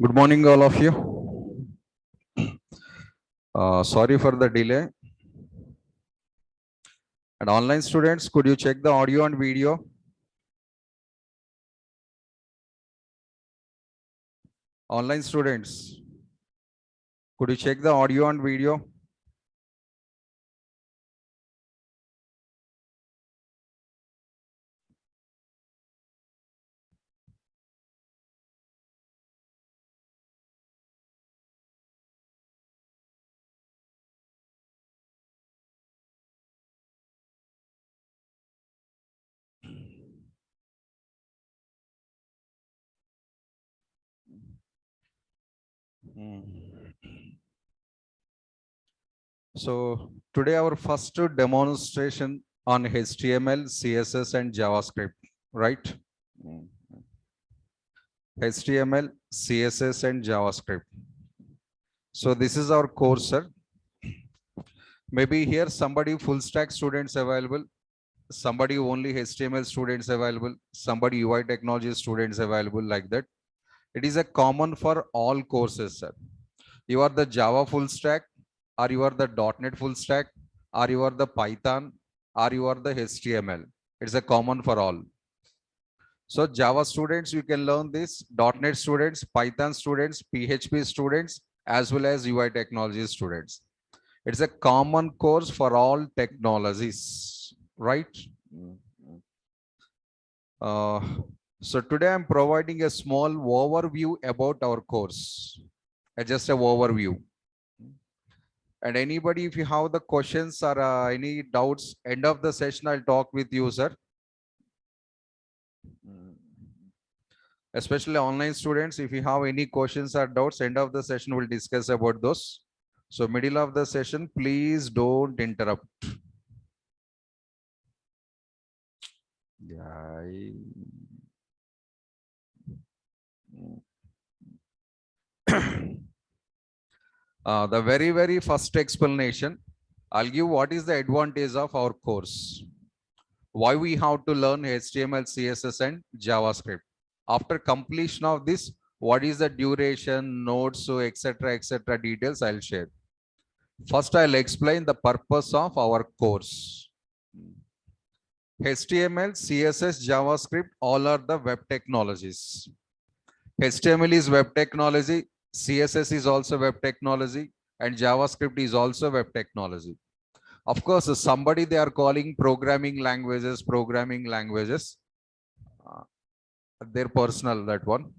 Good morning, all of you. Sorry for the delay. And online students, could you check the audio and video? Online students, could you check the audio and video? So today our first demonstration on HTML, CSS and JavaScript, right? HTML, CSS and JavaScript. So this is our course, sir. Maybe here somebody full stack students available, somebody only HTML students available, somebody UI technology students available, like that. It is a common for all courses, sir. You are the Java full stack, or you are the .NET full stack, or you are the Python, or you are the HTML. It's a common for all. So Java students, you can learn this, .NET students, Python students, PHP students, as well as UI technology students. It's a common course for all technologies, right? So today I'm providing a small overview about our course, just an overview. And anybody, if you have the questions or any doubts, end of the session, I'll talk with you, sir. Especially online students, if you have any questions or doubts, end of the session, we'll discuss about those. So middle of the session, please don't interrupt. Yeah. The very first explanation, I'll give what is the advantage of our course. Why we have to learn HTML, CSS and JavaScript. After completion of this, what is the duration, notes, etc. details I'll share. First, I'll explain the purpose of our course. HTML, CSS, JavaScript, all are the web technologies. HTML is web technology, CSS is also web technology, and JavaScript is also web technology. Of course, somebody they are calling programming languages. Their personal, that one.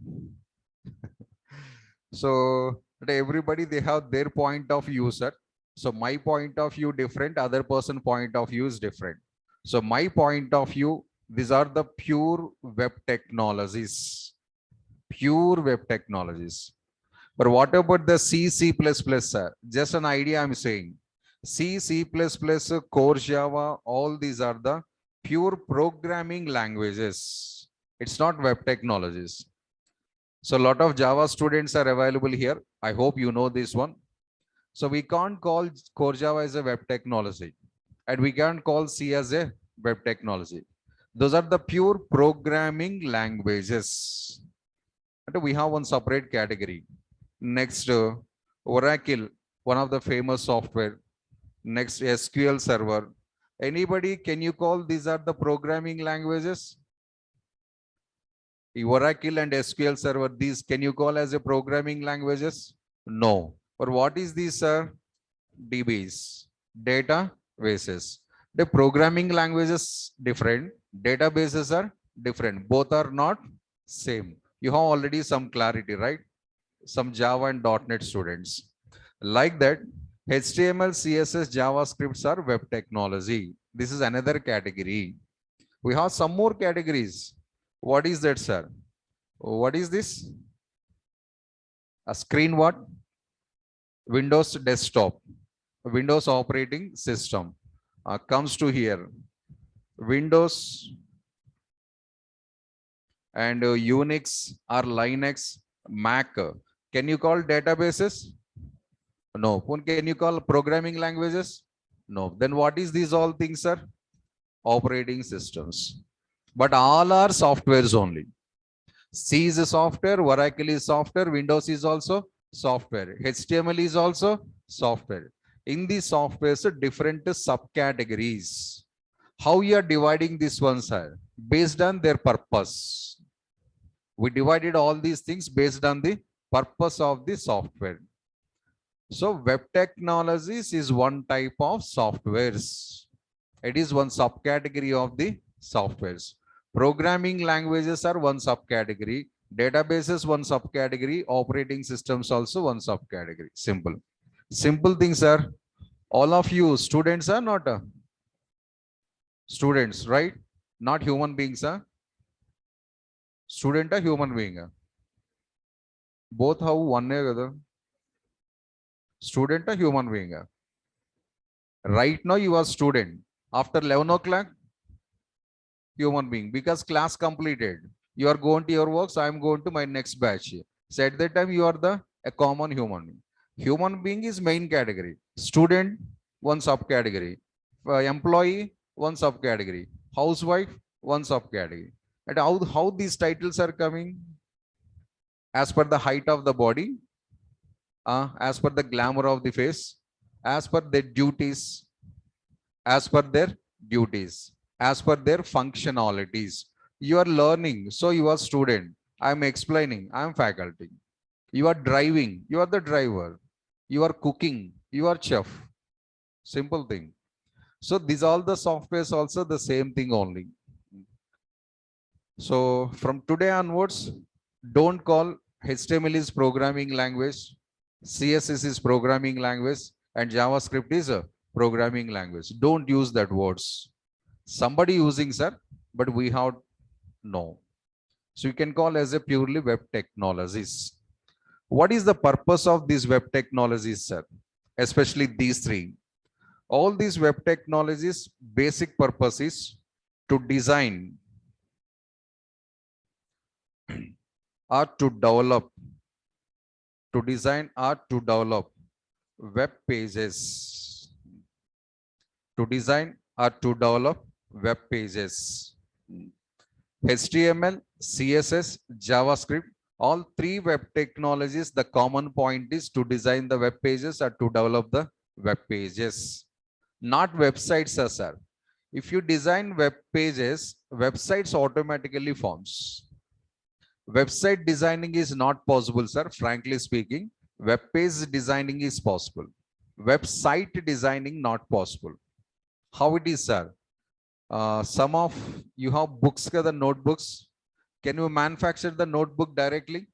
So everybody, they have their point of view, sir. So my point of view different, other person point of view is different. So my point of view, these are the pure web technologies. Pure web technologies. But what about the C, C++, sir? Just an idea I'm saying. C, C++, Core Java, all these are the pure programming languages. It's not web technologies. So a lot of Java students are available here. I hope you know this one. So we can't call Core Java as a web technology, and we can't call C as a web technology. Those are the pure programming languages. And we have one separate category. Next, Oracle, one of the famous software. Next, SQL Server. Anybody, can you call these are the programming languages? Oracle and SQL Server, these can you call as a programming languages? No. But what is this, sir? DBs, databases. The programming languages different, databases are different. Both are not same. You have already some clarity, right? Some Java and .NET students. Like that, HTML, CSS, JavaScripts are web technology. This is another category. We have some more categories. What is that, sir? What is this? A screen what? Windows desktop. Windows operating system. Comes to here. Windows and UNIX or Linux, Mac. Can you call databases? No. Can you call programming languages? No. Then what is these all things, sir? Operating systems. But all are softwares only. C is a software, Oracle is software, Windows is also software, HTML is also software. In these softwares, different subcategories. How you are dividing this one, sir? Based on their purpose. We divided all these things based on the purpose of the software. So web technologies is one type of softwares. It is one subcategory of the softwares. Programming languages are one subcategory. Databases one subcategory. Operating systems also one subcategory. Simple. Simple things are. All of you students are not students, right? Not human beings are. Student are human being. Both have one other. Student are human being. Right now you are student. After 11 o'clock, human being, because class completed. You are going to your works, I am going to my next batch. So at that time, you are a common human being. Human being is main category. Student, one subcategory. Employee, one subcategory. Housewife, one subcategory. And how these titles are coming? As per the height of the body, as per the glamour of the face, as per their duties, as per their duties, as per their functionalities. You are learning, so you are student. I am explaining, I am faculty. You are driving, you are the driver. You are cooking, you are chef. Simple thing. So these all the softwares also the same thing only. So from today onwards, don't call HTML is programming language, CSS is programming language, and JavaScript is a programming language. Don't use that words. Somebody using, sir, but we have no. So you can call as a purely web technologies. What is the purpose of these web technologies, sir? Especially these three. All these web technologies, basic purpose is to design or to develop, web pages, to design or to develop web pages. HTML, CSS, JavaScript, all three web technologies, the common point is to design the web pages or to develop the web pages. Not websites, sir. If you design web pages, websites automatically forms. Website designing is not possible, sir. Frankly speaking, web page designing is possible. Website designing not possible. How it is, sir? Some of you have books, the notebooks. Can you manufacture the notebook directly?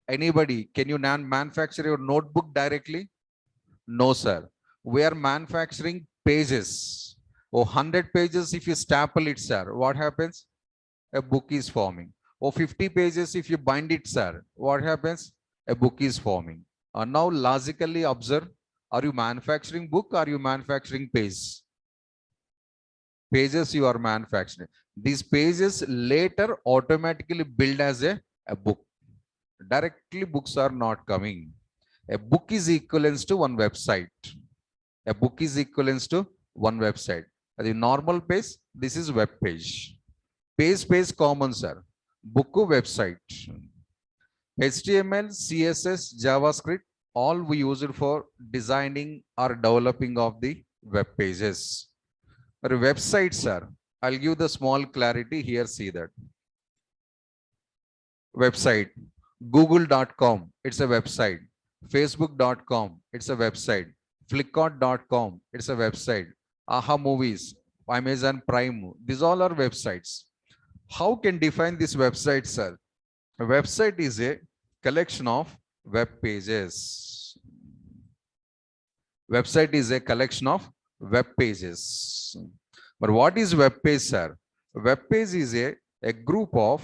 Anybody, can you manufacture your notebook directly? No, sir. We are manufacturing pages. Oh, 100 pages, if you staple it, sir, what happens? A book is forming. Or 50 pages, if you bind it, sir, what happens? A book is forming. Now, logically observe, are you manufacturing book or are you manufacturing page? Pages you are manufacturing. These pages later automatically build as a book. Directly books are not coming. A book is equivalent to one website. A book is equivalent to one website. The normal page, this is web page. Page common, sir. Book website. HTML, CSS, JavaScript, all we use it for designing or developing of the web pages. But websites, sir, I'll give the small clarity here. See that. Website. Google.com, it's a website. Facebook.com, it's a website. Flickr.com, it's a website. Aha Movies, Amazon Prime, these all are websites. How can define this website, sir? A website is a collection of web pages. Website is a collection of web pages. But what is web page, sir? A web page is a group of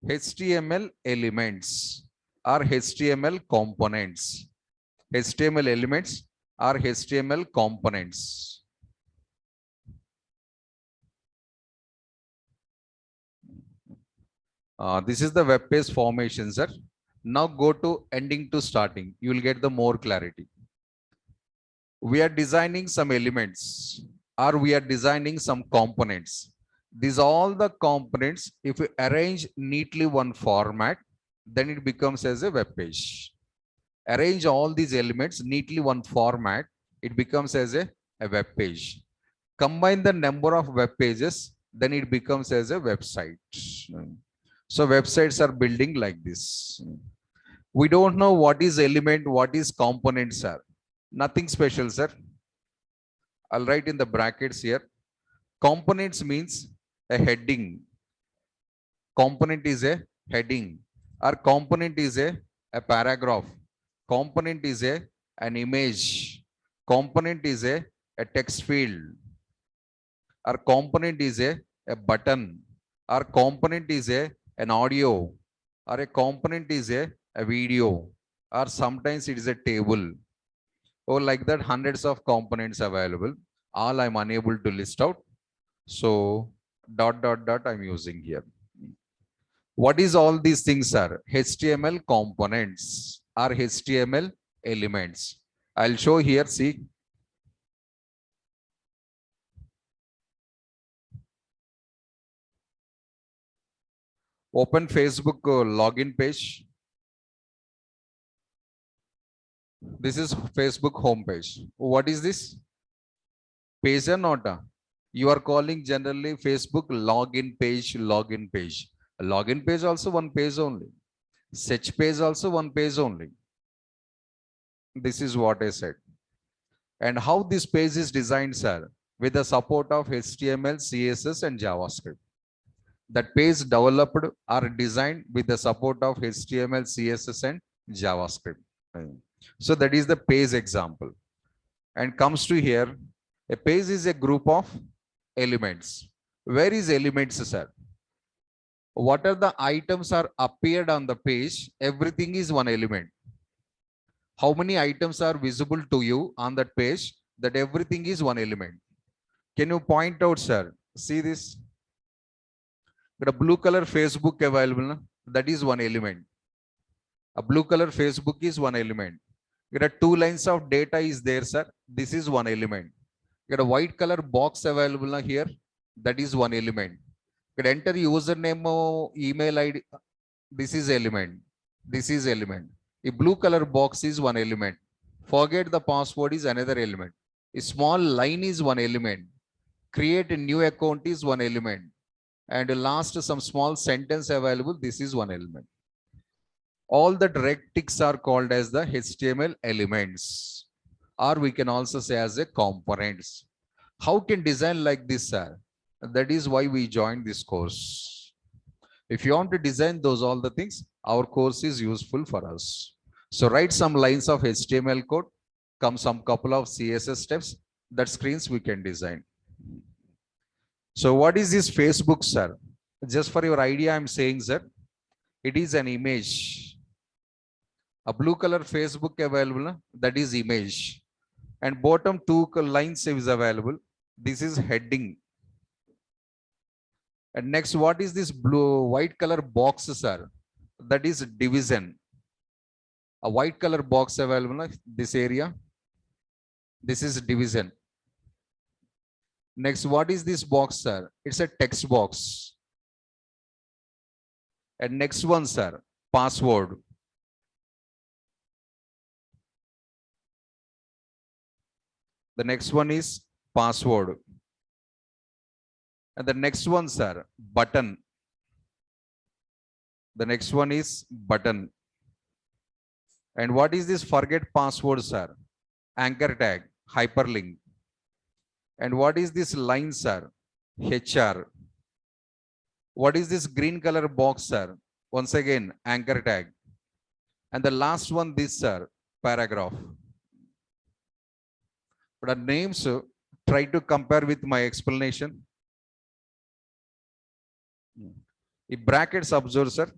HTML elements or HTML components. HTML elements or HTML components. This is the web page formation, sir. Now go to ending to starting. You will get the more clarity. We are designing some elements or we are designing some components. These all the components, if we arrange neatly one format, then it becomes as a web page. Arrange all these elements neatly one format, it becomes as a web page. Combine the number of web pages, then it becomes as a website. So websites are building like this. We don't know what is element, what is components are. Nothing special, sir. I'll write in the brackets here. Components means a heading. Component is a heading. Or component is a paragraph. Component is an image. Component is a text field. Our component is a button. Our component is an audio. Or a component is a video. Or sometimes it is a table. Or like that, hundreds of components available. All I'm unable to list out. So dot dot dot I'm using here. What is all these things are? HTML components or HTML elements. I'll show here, see. Open Facebook login page. This is Facebook homepage. What is this? Page or not? You are calling generally Facebook login page, login page. Login page also one page only. Search page also one page only. This is what I said. And how this page is designed, sir? With the support of HTML, CSS and JavaScript. That page developed or designed with the support of HTML, CSS and JavaScript. So that is the page example. And comes to here, a page is a group of elements. Where is elements, sir? What are the items are appeared on the page? Everything is one element. How many items are visible to you on that page? That everything is one element. Can you point out, sir? See this? But a blue color Facebook available, that is one element. A blue color Facebook is one element. There are two lines of data is there, sir. This is one element. Get a white color box available here. That is one element. Get enter username, email ID. This is element. This is element. A blue color box is one element. Forget the password is another element. A small line is one element. Create a new account is one element. And last some small sentence available. This is one element. All the direct ticks are called as the HTML elements, or we can also say as a components. How can design like this, sir? That is why we joined this course. If you want to design those all the things, our course is useful for us. So write some lines of HTML code, come some couple of CSS steps, that screens we can design. So what is this Facebook, sir? Just for your idea, I'm saying, sir, it is an image. A blue color Facebook available, that is image. And bottom two lines is available. This is heading. And next, what is this blue white color box, sir? That is division. A white color box available, this area. This is division. Next, what is this box, sir? It's a text box. And next one, sir, password. The next one is password. And the next one, sir, button. The next one is button. And what is this forget password, sir? Anchor tag, hyperlink. And what is this line, sir? HR. What is this green color box, sir? Once again, anchor tag. And the last one, this, sir, paragraph. But the names, try to compare with my explanation. If brackets observe, sir,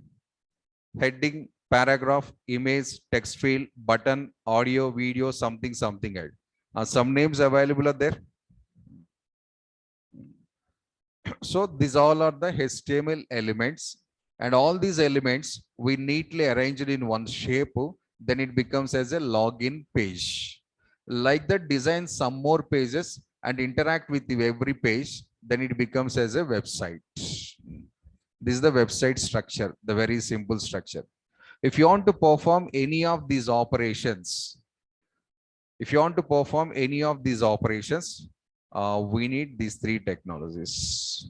heading, paragraph, image, text field, button, audio, video, something, something else. Some names available are there. So these all are the HTML elements. And all these elements we neatly arranged in one shape, then it becomes as a login page. Like that, design some more pages and interact with every page, then it becomes as a website. This is the website structure, the very simple structure. If you want to perform any of these operations, we need these three technologies.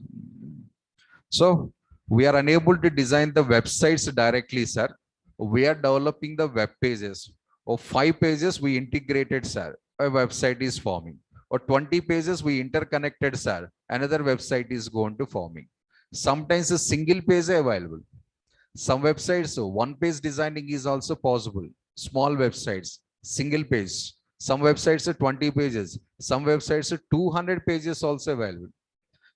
So we are unable to design the websites directly, sir. We are developing the web pages. Or 5 pages we integrated, sir. A website is forming. Or 20 pages we interconnected, sir. Another website is going to forming. Sometimes a single page is available. Some websites, one page designing is also possible. Small websites, single page. Some websites are 20 pages. Some websites are 200 pages also available.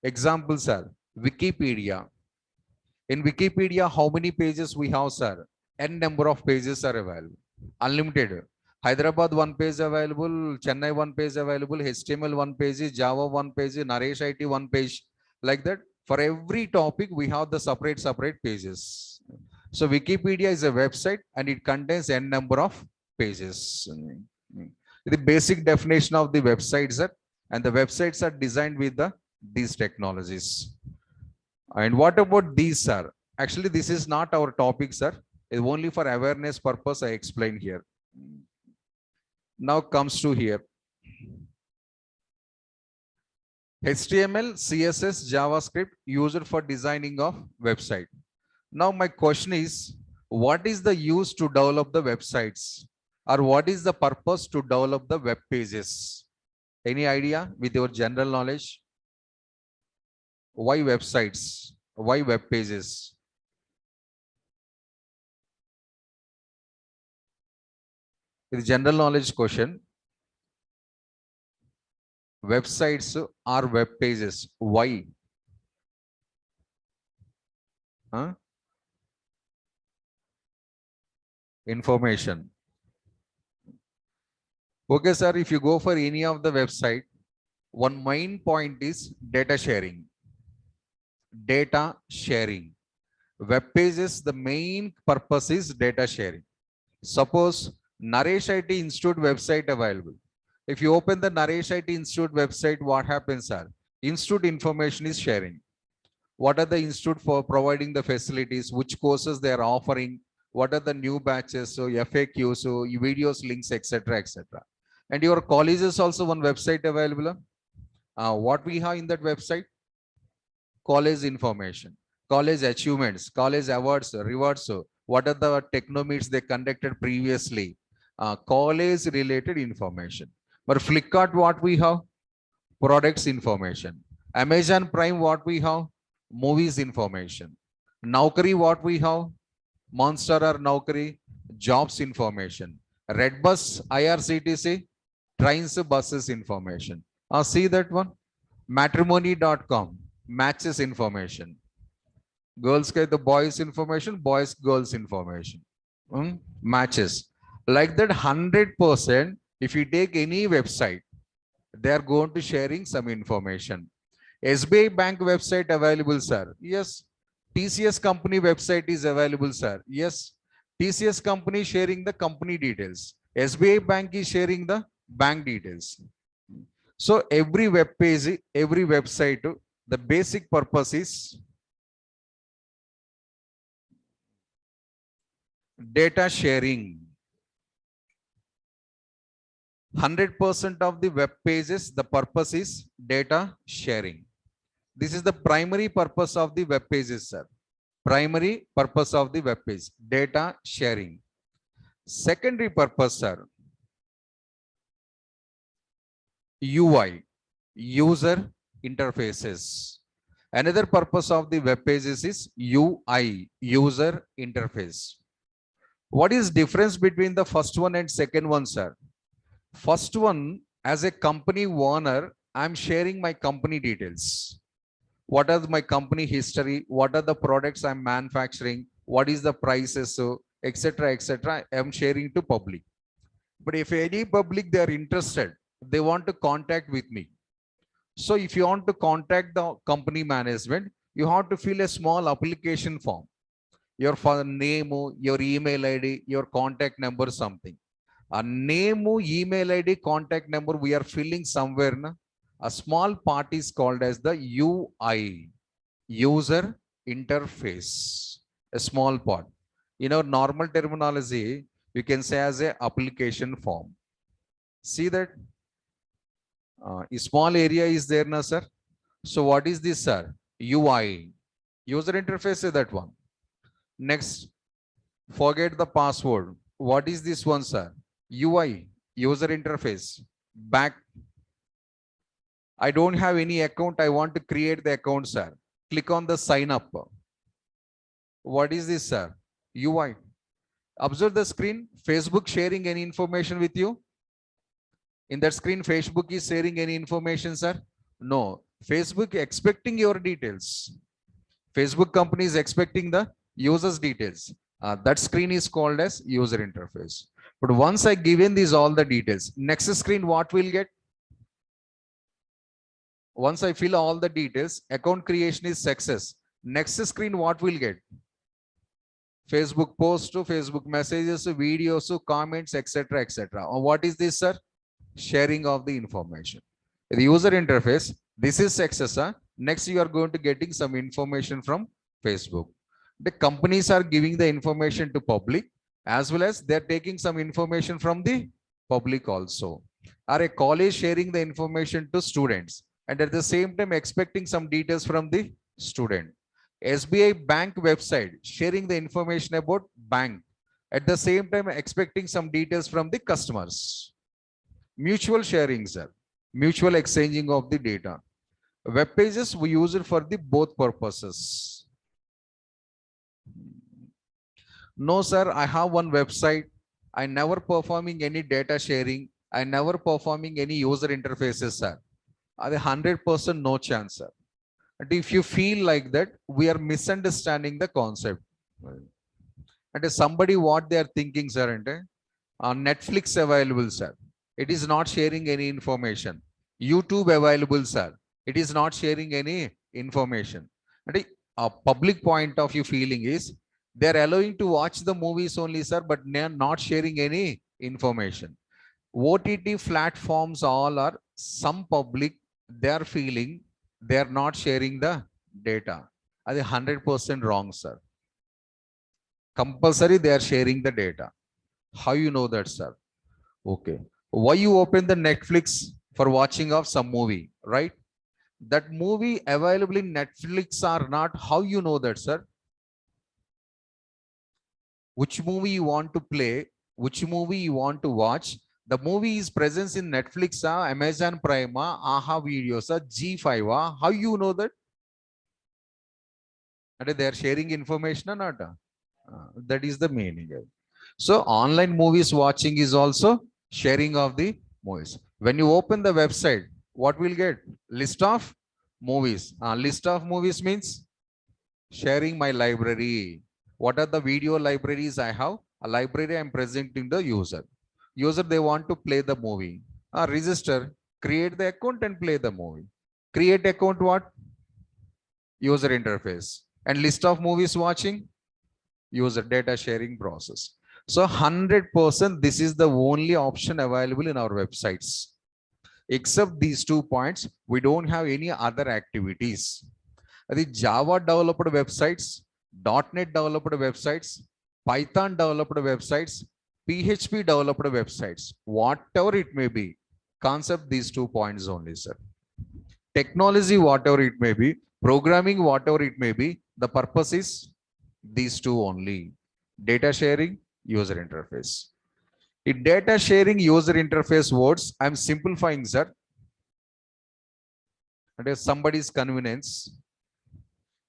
Examples are Wikipedia. In Wikipedia, how many pages we have, sir? N number of pages are available. Unlimited. Hyderabad 1 page available, Chennai 1 page available, HTML 1 page, Java 1 page, Naresh IT 1 page. Like that. For every topic, we have the separate pages. So Wikipedia is a website and it contains N number of pages. The basic definition of the websites are, and the websites are designed with these technologies. And what about these, sir? Actually, this is not our topic, sir. It's only for awareness purpose I explain here. Now comes to here. HTML, CSS, JavaScript used for designing of website. Now my question is, what is the use to develop the websites? Or what is the purpose to develop the web pages? Any idea with your general knowledge? Why websites? Why web pages? It's general knowledge question. Websites are web pages. Why? Huh? Information. Okay, sir, if you go for any of the website, one main point is data sharing. Data sharing. Web pages, the main purpose is data sharing. Suppose Naresh IT Institute website available. If you open the Naresh IT Institute website, what happens, sir? Institute information is sharing. What are the institute for providing the facilities, which courses they are offering, what are the new batches, so FAQs, so videos, links, etc., etc. And your college is also one website available. What we have in that website? College information, college achievements, college awards, rewards. So what are the techno meets they conducted previously? College related information. But Flipkart, what we have? Products information. Amazon Prime, what we have? Movies information. Naukri, what we have? Monster or Naukri, jobs information. Redbus, IRCTC, trains, buses information. See that one? Matrimony.com, matches information. Girls get the boys information, boys, girls information. Matches. Like that 100%, if you take any website, they are going to sharing some information. SBI Bank website available, sir. Yes. TCS company website is available, sir. Yes. TCS company sharing the company details. SBI Bank is sharing the bank details. So every web page, every website, the basic purpose is data sharing. 100% of the web pages, the purpose is data sharing. This is the primary purpose of the web pages, sir. Primary purpose of the web page, data sharing. Secondary purpose, sir, UI, user interfaces. Another purpose of the web pages is UI, user interface. What is difference between the first one and second one, sir? First one, as a company owner, I'm sharing my company details. What is my company history? What are the products I'm manufacturing? What is the prices? So, etc., etc. I'm sharing to public. But if any public they are interested, they want to contact with me. So if you want to contact the company management, you have to fill a small application form. Your name, your email ID, your contact number, something. A name, email ID, contact number, we are filling somewhere. Na? A small part is called as the UI, user interface, a small part. In our normal terminology, you can say as a application form. See that? A small area is there, na, sir? So what is this, sir? UI, user interface is that one. Next, forget the password. What is this one, sir? UI, user interface. Back. I don't have any account. I want to create the account, sir. Click on the sign up. What is this, sir? UI. Observe the screen. Facebook sharing any information with you? In that screen, Facebook is sharing any information, sir? No. Facebook expecting your details. Facebook company is expecting the user's details. That screen is called as user interface. But once I given these all the details, next screen what we'll get? Once I fill all the details, account creation is success. Next screen what we'll get? Facebook posts, Facebook messages, videos, comments, etc., etc. What is this, sir? Sharing of the information. The user interface, this is success. Next, you are going to getting some information from Facebook. The companies are giving the information to public, as well as they're taking some information from the public also. Are a college sharing the information to students, and at the same time expecting some details from the student. SBI bank website sharing the information about bank, at the same time expecting some details from the customers. Mutual sharing, sir. Mutual exchanging of the data. Web pages we use it for the both purposes. No, sir, I have one website. I never performing any data sharing. I never performing any user interfaces, sir. 100% no chance, sir. And if you feel like that, we are misunderstanding the concept. And somebody what they are thinking, sir, and Netflix available, sir. It is not sharing any information. YouTube available, sir. It is not sharing any information. And a public point of view feeling is they are allowing to watch the movies only, sir, but they are not sharing any information. OTT platforms all are some public, they are feeling they are not sharing the data. That is 100% wrong, sir. Compulsory they are sharing the data. How you know that, sir? Okay. Why you open the Netflix for watching of some movie, right? That movie available in Netflix or not, how you know that, sir? Which movie you want to play, which movie you want to watch. The movie is present in Netflix, Amazon Prime, Aha Videos, G5. How you know that? And they are sharing information or not? That is the meaning. So online movies watching is also sharing of the movies. When you open the website, what will get? List of movies. List of movies means sharing my library. What are the video libraries I have? A library I'm presenting the user. User, they want to play the movie. Register, create the account and play the movie. Create account what? User interface. And list of movies watching? User data sharing process. So 100% this is the only option available in our websites. Except these 2 points, we don't have any other activities. The Java developed websites, .NET developed websites, Python developed websites, PHP developed websites, whatever it may be, concept these 2 points only, sir. Technology, whatever it may be, programming, whatever it may be, the purpose is these 2 only. Data sharing, user interface. In data sharing, user interface words, I'm simplifying, sir. It is somebody's convenience.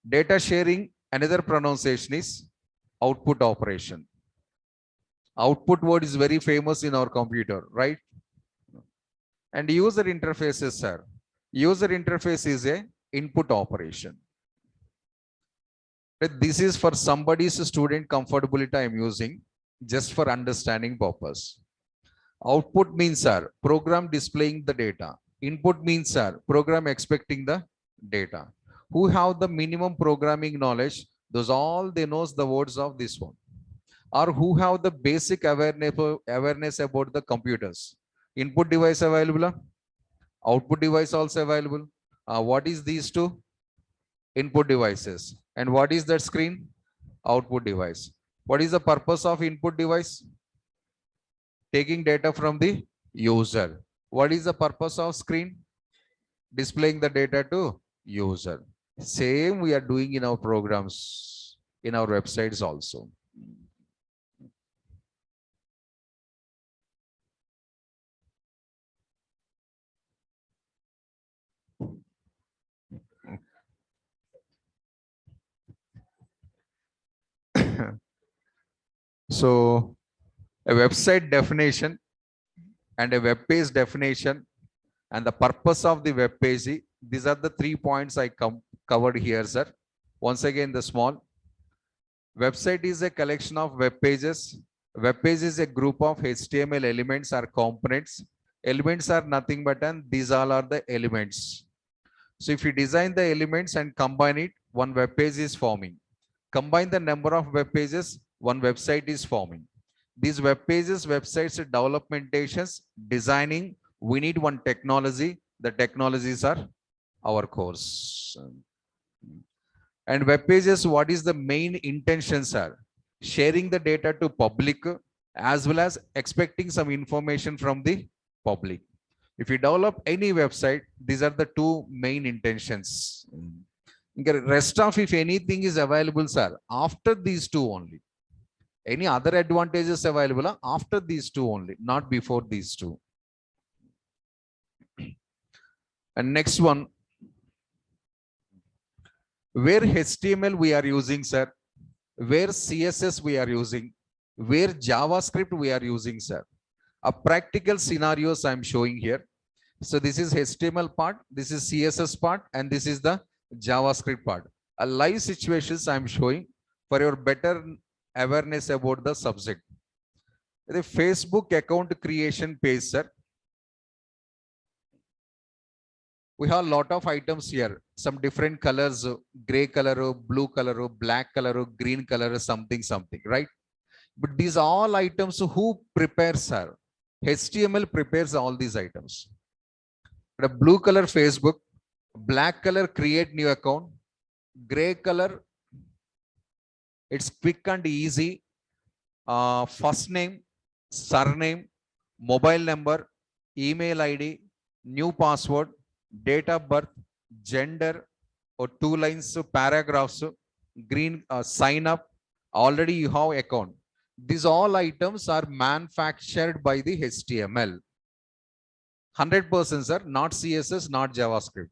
Data sharing, another pronunciation is output operation. Output word is very famous in our computer, right? And user interfaces, sir. User interface is a input operation. This is for somebody's student comfortability I'm using just for understanding purpose. Output means, sir, program displaying the data. Input means, sir, program expecting the data. Who have the minimum programming knowledge, Those all they knows the words of this one. Or who have the basic awareness about the computers. Input device available, output device also available. What is these two? Input devices. And what is that screen? Output device. What is the purpose of input device? Taking data from the user. What is the purpose of screen? Displaying the data to user. Same we are doing in our programs, in our websites also. So a website definition and a web page definition and the purpose of the web page. These are the 3 points I covered here, sir. Once again, the small website is a collection of web pages. Web page is a group of HTML elements or components. Elements are nothing but these all are the elements. So if you design the elements and combine it, one web page is forming. Combine the number of web pages, one website is forming. These web pages, websites, developmentations, designing, we need one technology. The technologies are our course. And web pages, what is the main intentions are? Sharing the data to public as well as expecting some information from the public. If you develop any website, these are the two main intentions. The rest of, if anything is available, sir, after these two only. Any other advantages available after these two only, not before these two. And next one, where HTML we are using, sir, where CSS we are using, where JavaScript we are using, sir. A practical scenarios I'm showing here. So this is HTML part, this is CSS part, and this is the JavaScript part. A live situations I'm showing for your better awareness about the subject. The Facebook account creation page, sir. We have a lot of items here, some different colors, gray color, blue color, black color, green color, something, right? But these all items, who prepares, sir? HTML prepares all these items. The blue color Facebook, black color create new account, gray color, it's quick and easy. First name, surname, mobile number, email ID, new password, date of birth, gender, or 2 lines, paragraphs, green, sign up, already you have account. These all items are manufactured by the HTML. 100%, sir, not CSS, not JavaScript.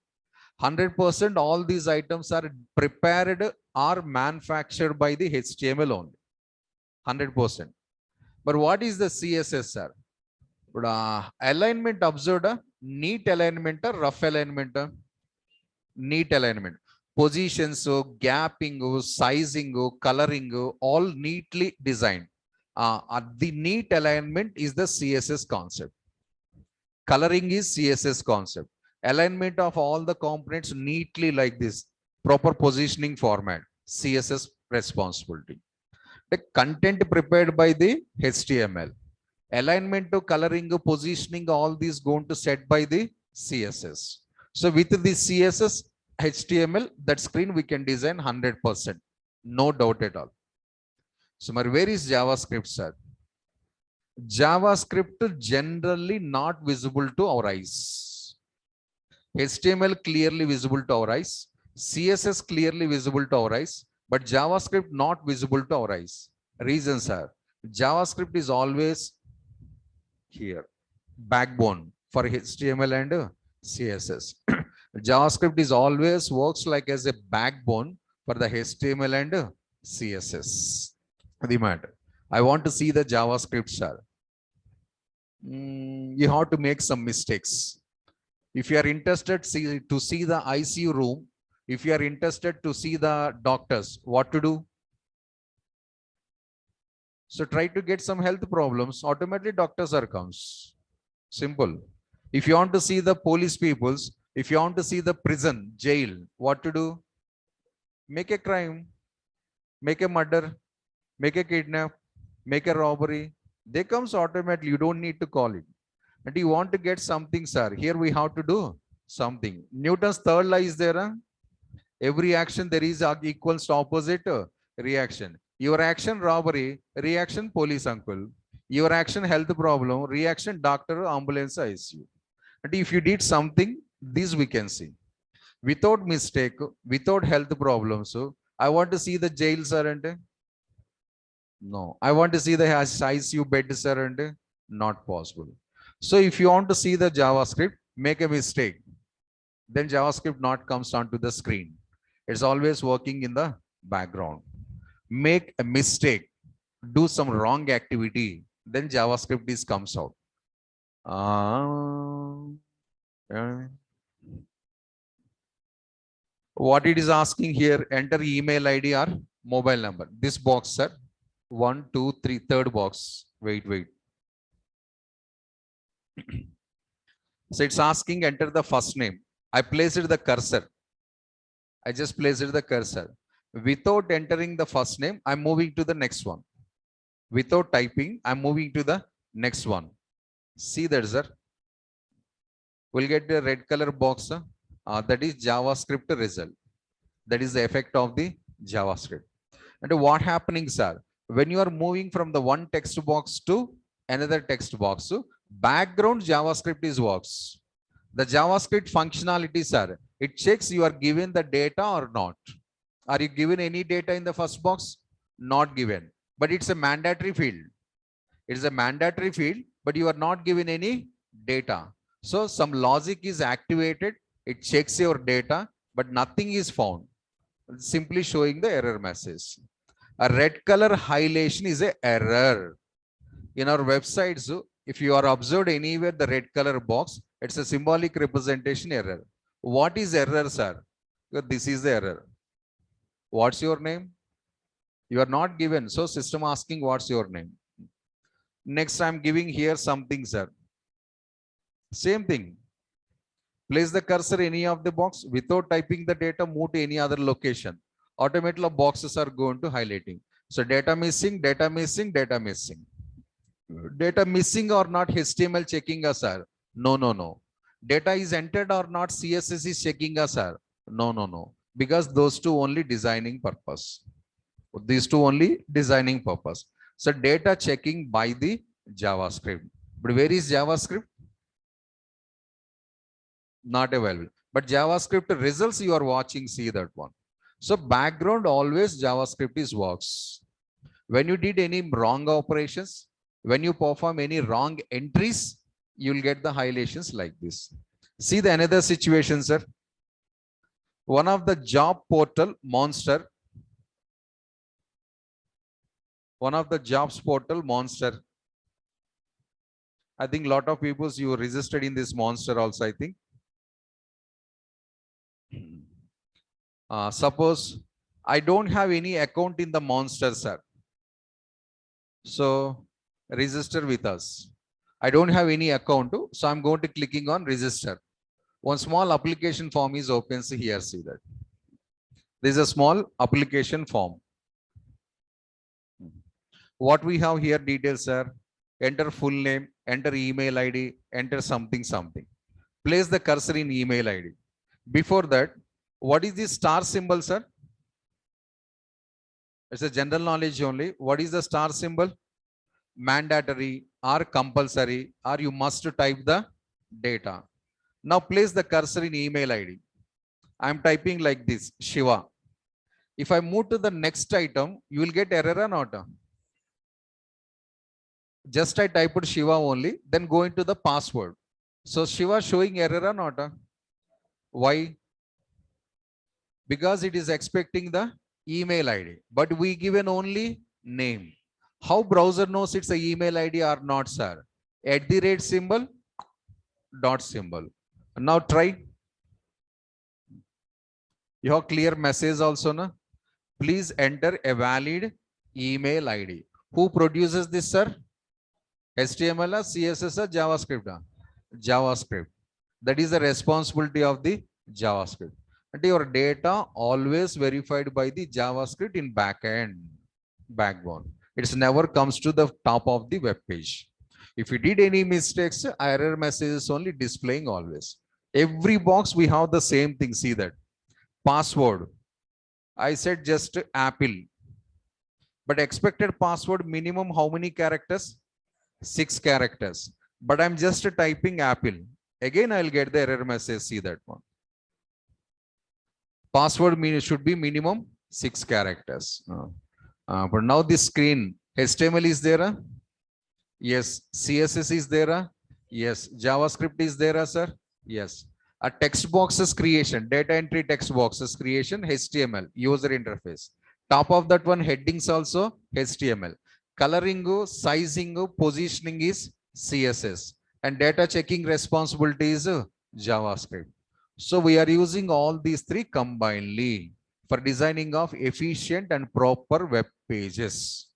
100% all these items are prepared or manufactured by the HTML only. 100%. But what is the CSS, sir? Alignment observed, neat alignment or rough alignment? Neat alignment. Positions, gapping, sizing, coloring, all neatly designed. The neat alignment is the CSS concept. Coloring is CSS concept. Alignment of all the components neatly like this. Proper positioning format. CSS responsibility. The content prepared by the HTML. Alignment to coloring, positioning, all these going to set by the CSS. So with the CSS, HTML, that screen we can design 100%. No doubt at all. So where is JavaScript, sir? JavaScript generally not visible to our eyes. HTML clearly visible to our eyes. CSS clearly visible to our eyes. But JavaScript not visible to our eyes. Reasons are, JavaScript is always here, backbone for HTML and CSS. JavaScript is always works like as a backbone for the HTML and CSS. The matter. I want to see the JavaScript, sir. You have to make some mistakes. If you are interested to see the ICU room, if you are interested to see the doctors, what to do? So try to get some health problems, automatically doctors are comes. Simple. If you want to see the police peoples, if you want to see the prison, jail, what to do? Make a crime. make a murder, make a kidnap, make a robbery. They comes automatically. You don't need to call it. And you want to get something, sir. Here we have to do something. Newton's third law is there. Huh? Every action there is equals to opposite reaction. Your action robbery, reaction police uncle. Your action health problem, reaction doctor ambulance ICU. And if you did something, this we can see. Without mistake, without health problems. So I want to see the jail, sir, and no. I want to see the ICU bed, sir, and not possible. So if you want to see the JavaScript, make a mistake. Then JavaScript not comes onto the screen. It's always working in the background. Make a mistake, do some wrong activity, then JavaScript is comes out. What it is asking here, enter email ID or mobile number. This box, sir. 1, 2, 3, third box. Wait. So it's asking enter the first name. I placed the cursor. I just placed the cursor. Without entering the first name, I'm moving to the next one. Without typing, I'm moving to the next one. See that, sir? We'll get the red color box. That is JavaScript result. That is the effect of the JavaScript. And what happening, sir? When you are moving from the one text box to another text box, background JavaScript is works. The JavaScript functionality, sir, it checks you are given the data or not. Are you given any data in the first box? Not given. But it's a mandatory field. It's a mandatory field, but you are not given any data. So some logic is activated. It checks your data, but nothing is found. It's simply showing the error message. A red color highlightation is an error. In our websites, if you are observed anywhere the red color box, it's a symbolic representation error. What is error, sir? This is the error. What's your name? You are not given. So system asking what's your name. Next, I'm giving here something, sir. Same thing. Place the cursor any of the box without typing the data, move to any other location. Automatically boxes are going to highlighting. So data missing, data missing, data missing. Data missing or not HTML checking us, sir? No. Data is entered or not CSS is checking us, sir? No. Because those two only designing purpose. These two only designing purpose. So data checking by the JavaScript. But where is JavaScript? Not available. But JavaScript results you are watching, see that one. So background always JavaScript is works. When you did any wrong operations, when you perform any wrong entries, you'll get the highlightations like this. See the another situation, sir. One of the job portal monster. One of the jobs portal monster. I think a lot of people you registered in this monster also, I think. Suppose I don't have any account in the monster, sir. So register with us. I don't have any account, so I'm going to clicking on register. One small application form is open. See here, see that. There is a small application form. What we have here details, sir. Enter full name, enter email ID, enter something. Place the cursor in email ID. Before that, what is the star symbol, sir? It's a general knowledge only. What is the star symbol? Mandatory or compulsory, or you must type the data. Now place the cursor in email ID. I'm typing like this, Shiva. If I move to the next item, you will get error or not? Just I typed Shiva only, then go into the password. So Shiva showing error or not? Why? Because it is expecting the email ID, but we given only name. How browser knows it's a email ID or not, sir? @ symbol, dot symbol. Now try. You have clear message also, na? Please enter a valid email ID. Who produces this, sir? HTML, CSS, JavaScript? JavaScript. That is the responsibility of the JavaScript. And your data always verified by the JavaScript in backbone. It's never comes to the top of the web page. If you did any mistakes, error message is only displaying always. Every box we have the same thing. See that password. I said just Apple, but expected password minimum how many characters? 6 characters. But I'm just typing Apple. Again, I'll get the error message. See that one. Password should be minimum 6 characters. But now this screen, HTML is there? Yes. CSS is there? Yes. JavaScript is there, sir? Yes. A text boxes creation, data entry text boxes creation, HTML, user interface. Top of that one, headings also HTML. Coloring, sizing, positioning is CSS. And data checking responsibility is JavaScript. So we are using all these three combinedly for designing of efficient and proper web pages.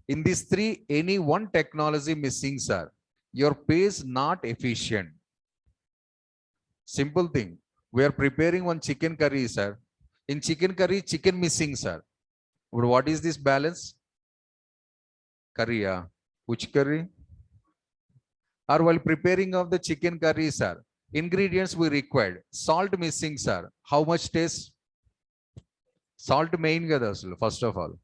In these three, any one technology missing, sir, your page not efficient. Simple thing. We are preparing one chicken curry, sir. In chicken curry, chicken missing, sir. But what is this balance? Curry, yeah. Which curry? Or while preparing of the chicken curry, sir, ingredients we required. Salt missing, sir. How much taste? Salt main first of all.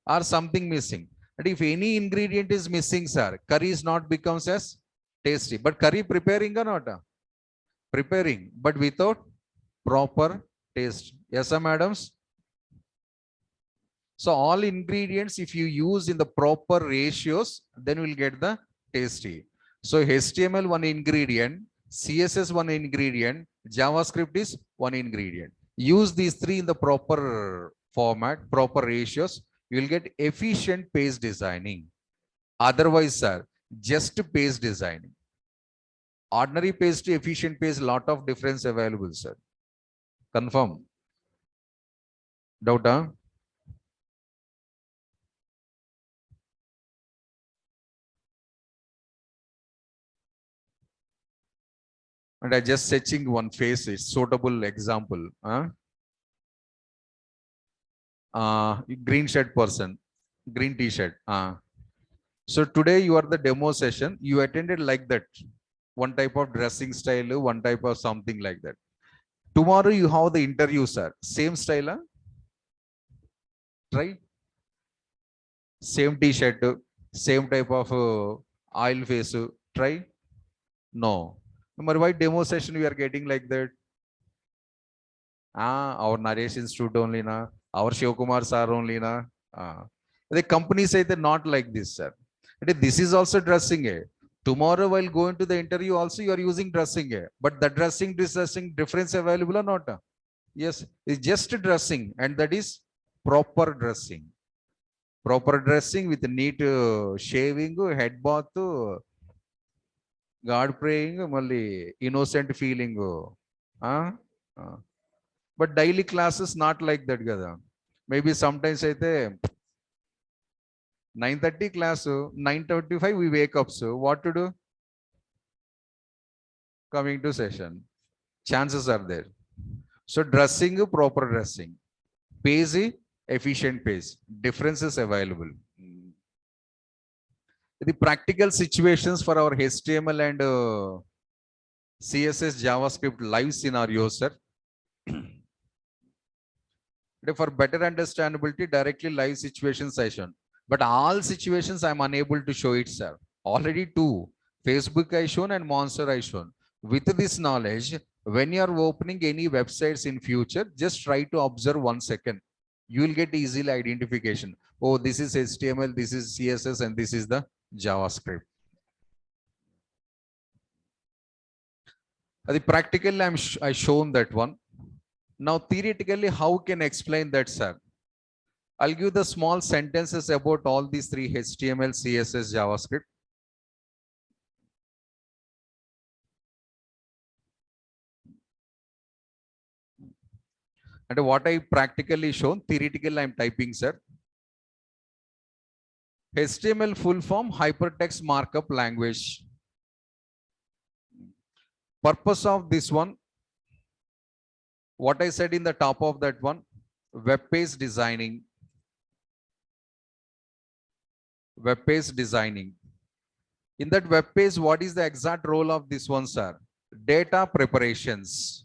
Or something missing. And if any ingredient is missing, sir, curry is not becomes as tasty. But curry preparing or not? Preparing, but without proper taste. Yes, sir, madams? So all ingredients, if you use in the proper ratios, then we'll get the tasty. So HTML one ingredient, CSS one ingredient, JavaScript is one ingredient. Use these three in the proper format, proper ratios, you will get efficient page designing. Otherwise, sir, just page designing. Ordinary page to efficient page, lot of difference available, sir. Confirm. Doubt, huh? And I just searching one face is suitable example. Huh? Green shirt person, green t-shirt. So today you are the demo session. You attended like that. One type of dressing style, one type of something like that. Tomorrow you have the interview, sir. Same style, huh? Try. Same t-shirt, same type of oil face. Try. No. Remember why demo session we are getting like that? Our Naresh Institute only na. Our Shiva Kumar sir only na. The company say they're not like this, sir. This is also dressing. Tomorrow while going to the interview also you are using dressing. But the dressing difference available or not? Yes, it's just dressing and that is proper dressing. Proper dressing with neat shaving, head bath, God praying, malli innocent feeling. But daily classes not like that, kada. Maybe sometimes I say 9:30 class, 9:35 we wake up. So what to do? Coming to session. Chances are there. So dressing, proper dressing. Pace, efficient pace. Differences available. The practical situations for our HTML and CSS JavaScript live scenarios, sir. For better understandability, directly live situation session. But all situations I'm unable to show it, sir. Already two. Facebook I shown and Monster I shown. With this knowledge, when you are opening any websites in future, just try to observe 1 second. You will get easily identification. Oh, this is HTML, this is CSS, and this is the JavaScript. The practical I shown that one. Now theoretically, how can I explain that, sir? I'll give the small sentences about all these three: HTML, CSS, JavaScript. And what I practically shown, theoretically I'm typing, sir. HTML full form, hypertext markup language. Purpose of this one, What I said in the top of that one, web page designing, web page designing. In that web page, what is the exact role of this one, sir? Data preparations.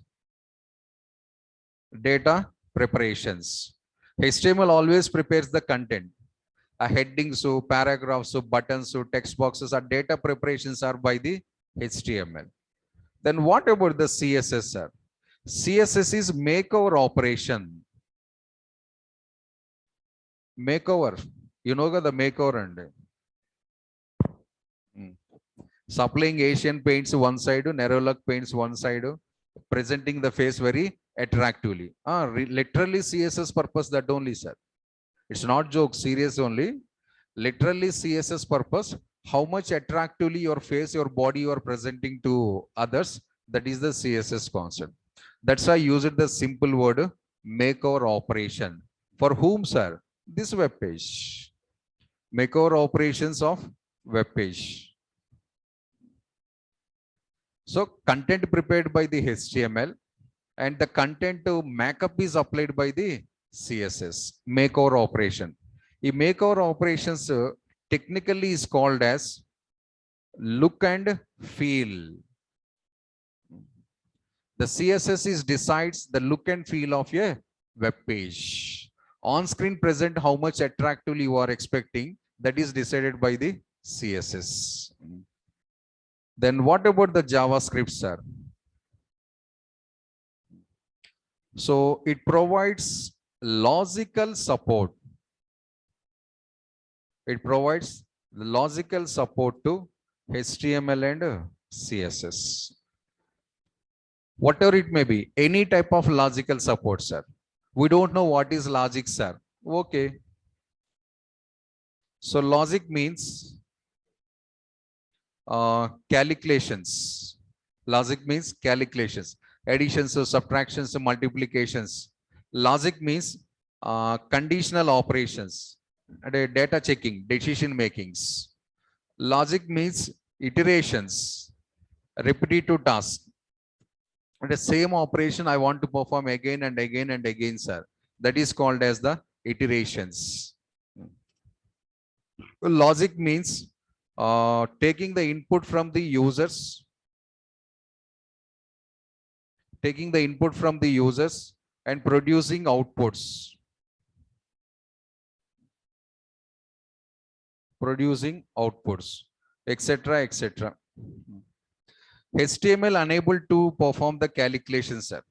Data preparations. HTML always prepares the content. A heading, so paragraphs, so buttons, so text boxes, are data preparations are by the HTML. Then what about the CSS, sir? CSS is makeover operation. Makeover. You know the makeover and supplying Asian paints one side, narrow look paints one side, presenting the face very attractively. Literally CSS purpose that only, sir. It's not joke, serious only. Literally CSS purpose, how much attractively your face, your body you are presenting to others, that is the CSS concept. That's why I used the simple word makeover operation. For whom, sir? This web page. Makeover operations of web page. So content prepared by the HTML and the content to markup is applied by the CSS, makeover operation. The makeover operations technically is called as look and feel. The CSS is decides the look and feel of a web page. On screen present how much attractively you are expecting, that is decided by the CSS. Then what about the JavaScript, sir? So it provides logical support. It provides the logical support to HTML and CSS. Whatever it may be, any type of logical support, sir. We don't know what is logic, sir. Okay. So logic means calculations. Logic means calculations. Additions, subtractions, multiplications. Logic means conditional operations, data checking, decision makings. Logic means iterations, repetitive tasks. And the same operation I want to perform again and again and again, sir. That is called as the iterations. Logic means taking the input from the users, and producing outputs. Etc., etc. HTML unable to perform the calculations, sir.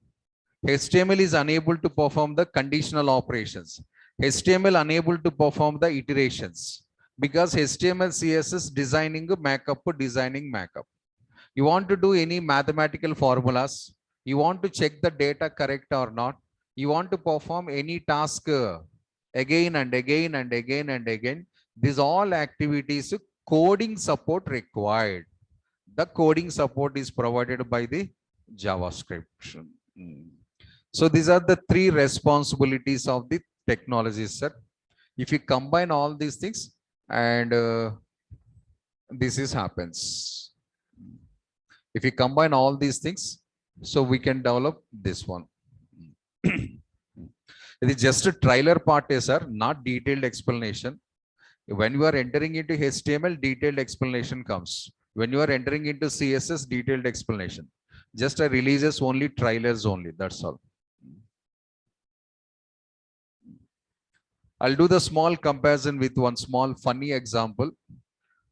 HTML is unable to perform the conditional operations. HTML unable to perform the iterations because HTML, CSS designing markup. You want to do any mathematical formulas, you want to check the data correct or not, you want to perform any task again and again and again and again. These all activities coding support required. The coding support is provided by the JavaScript. So these are the three responsibilities of the technologies, sir. If you combine all these things and this is happens. If you combine all these things, so we can develop this one. It is just a trailer part, sir, not detailed explanation. When you are entering into HTML, detailed explanation comes. When you are entering into CSS, detailed explanation. Just a releases only trailers only. That's all. I'll do the small comparison with one small funny example.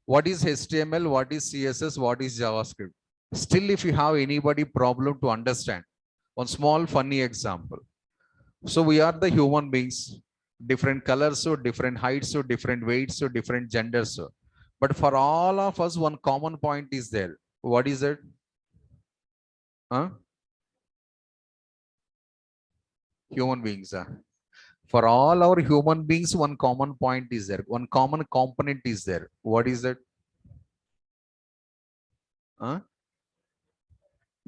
What is HTML? What is CSS? What is JavaScript? Still, if you have anybody problem to understand, one small funny example. So we are the human beings, different colors, so different heights, so different weights, so different genders. So. But for all of us, one common point is there. What is it? Huh? Human beings. For all our human beings, one common point is there. One common component is there. What is that? Huh?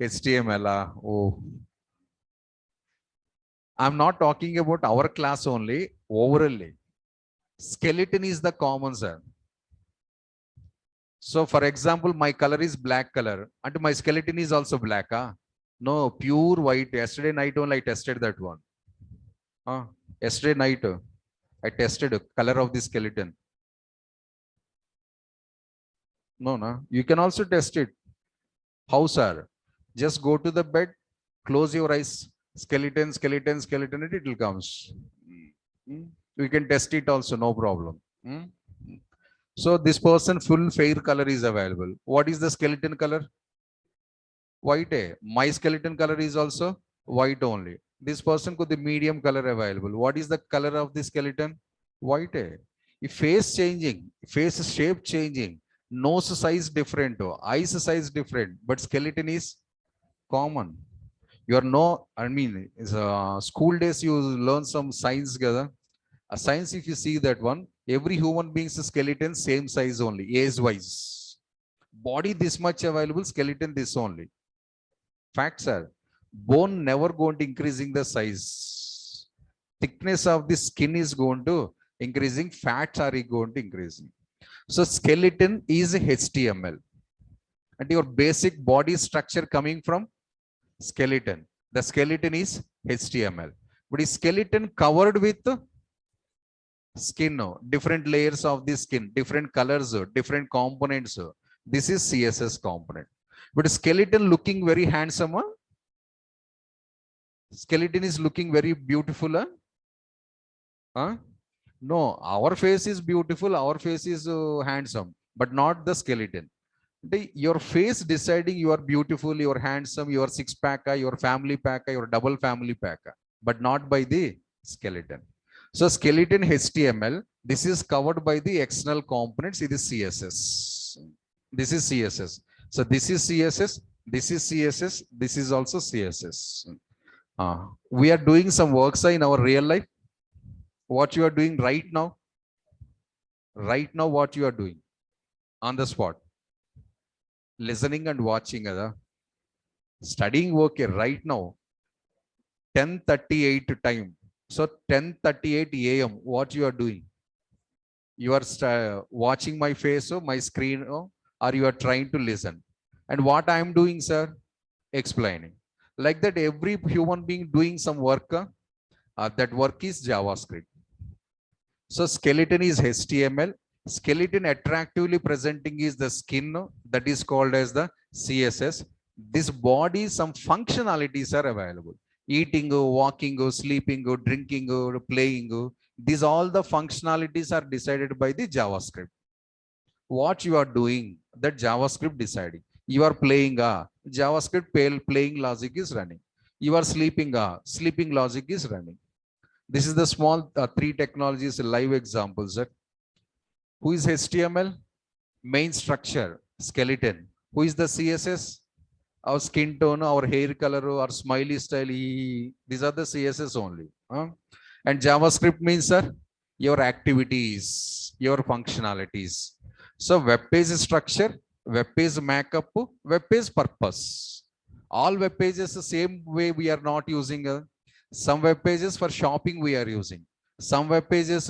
HTML. Oh. I'm not talking about our class only, overall. Skeleton is the common, sir. So for example, my color is black color and my skeleton is also black. No, pure white. Yesterday night only I tested that one. Yesterday night I tested color of the skeleton. No, no. You can also test it. How, sir? Just go to the bed, close your eyes, skeleton, skeleton, skeleton, and it will comes. We can test it also, no problem. So this person full fair color is available. What is the skeleton color? White. My skeleton color is also white only. This person could the medium color available. What is the color of the skeleton? White. If face changing, face shape changing, nose size different, eyes size different, but skeleton is common. You are no, I mean, school days you learn some science together. A science, if you see that one, every human being's skeleton same size only, age wise. Body this much available, skeleton this only. Facts are, bone never going to increasing the size. Thickness of the skin is going to increasing, fats are going to increasing. So skeleton is HTML. And your basic body structure coming from skeleton. The skeleton is HTML. But is skeleton covered with skin, different layers of the skin, different colors, different components. This is CSS component. But skeleton looking very handsome. Skeleton is looking very beautiful. No, our face is beautiful, our face is handsome, but not the skeleton. Your face deciding you are beautiful, you are handsome, you are six pack, your family pack, your double family pack, but not by the skeleton. So skeleton HTML, this is covered by the external components. It is CSS. This is CSS. So this is CSS, this is CSS, this is also CSS. We are doing some works in our real life. What you are doing right now? Right now, what you are doing? On the spot. Listening and watching. Studying work right now. 10:38 time. So 10:38 a.m. What you are doing? You are watching my face, my screen, or you are trying to listen. And what I am doing, sir? Explaining. Like that, every human being doing some work. That work is JavaScript. So skeleton is HTML. Skeleton attractively presenting is the skin, that is called as the CSS. This body, some functionalities are available. Eating, walking, sleeping, drinking, playing. These all the functionalities are decided by the JavaScript. What you are doing, that JavaScript deciding. You are playing, JavaScript playing logic is running. You are sleeping, sleeping logic is running. This is the small three technologies live examples. Who is HTML? Main structure, skeleton. Who is the CSS? Our skin tone, our hair color, our smiley style. These are the CSS only. And JavaScript means, sir, your activities, your functionalities. So web page structure, web page markup, web page purpose. All web pages the same way we are not using. Some web pages for shopping we are using. Some web pages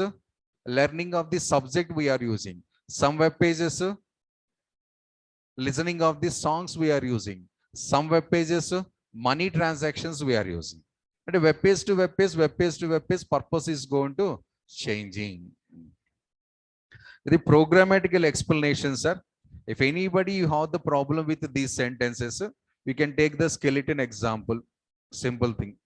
learning of the subject we are using. Some web pages listening of the songs we are using. Some web pages money transactions we are using. And web page to web page, web page to web page purpose is going to changing. The programmatical explanations, sir. If anybody you have the problem with these sentences, we can take the skeleton example. Simple thing.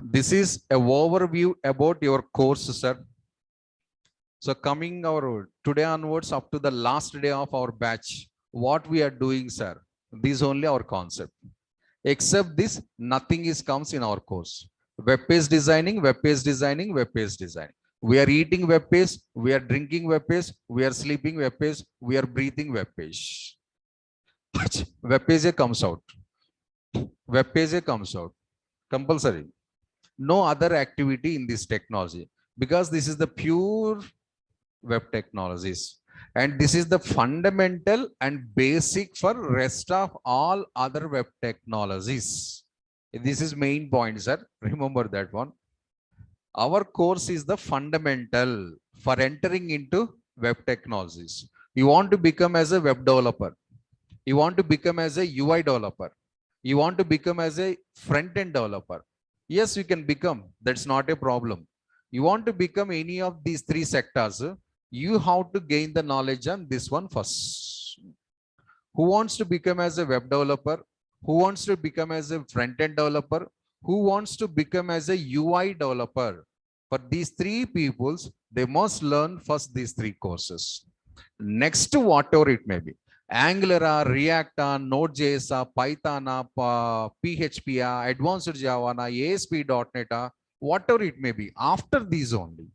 This is an overview about your course, sir. So coming our today onwards up to the last day of our batch, what we are doing, sir, this is only our concept. Except this, nothing is comes in our course. Web page designing, web page designing, web page designing. We are eating web page, we are drinking web page, we are sleeping web page, we are breathing web page. Web page comes out. Web page comes out. Compulsory. No other activity in this technology, because this is the pure web technologies, and this is the fundamental and basic for rest of all other web technologies. This is main point, sir. Remember that one. Our course is the fundamental for entering into web technologies. You want to become as a web developer. You want to become as a UI developer. You want to become as a front-end developer. Yes, you can become. That's not a problem. You want to become any of these three sectors, you have to gain the knowledge on this one first. Who wants to become as a web developer? Who wants to become as a front-end developer? Who wants to become as a UI developer? For these three peoples, they must learn first these three courses. Next, whatever it may be. Angular, React, Node.js, Python, PHP, Advanced Java, ASP.NET, whatever it may be. After these only,